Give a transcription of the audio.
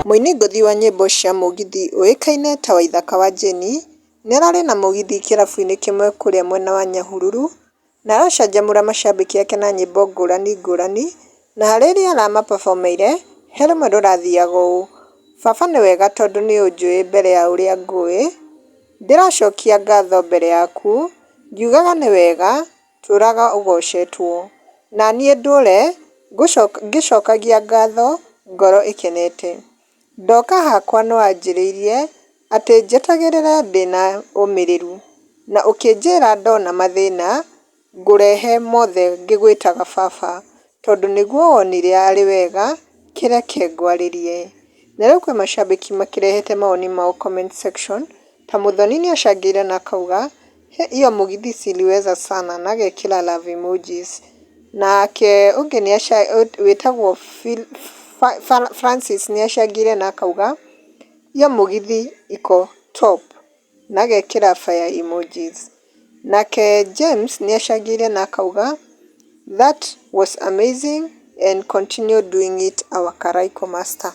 Mũini ngũthi wa nyĩmbo cia mugithi ũĩkaine ta Waithaka wa Jeni nĩararĩ na mugithi kĩrabu-inĩ kĩmwe kũrĩa mwena wa Nyahururu na aracanjamũra macambĩki ake na nyĩmbo ngũrani ngũrani, na harĩ rĩrĩa aramapabomeire he rũmwe rũrathiaga ũũ: baba nĩ wega tondũ nĩ ũnjũĩ mbere ya ũrĩa ngũĩ, ndĩracokia ngatho mbere yaku, ngiugaga nĩ wega tũraga ũgocetwo, na niĩ ndũre ngĩcokagia ngatho ngoro ĩkenete. Ndoka hakwa no wanjĩrĩirie atĩ njetagĩrĩre ndĩna ũmĩrĩru, na ũkĩnjĩra ndona mathĩna ngũrehe mothe ngĩgwĩtaga baba, tondũ nĩguo wonire arĩ wega kĩreke ngwarĩrie. Na rĩu kwĩ macambĩki makĩrehete mawoni mao comment section, ta Muthoni nĩacangĩire na akauga hiyo mugithi siliweza sana na agekĩra love emojis. Nake ũngĩ wĩtagwo Francis nĩacangĩire na akauga hiyo mugithi iko top na agekĩra fire emojis. Nake James nĩacangĩire na akauga that was amazing and continue doing it our Karaiko master.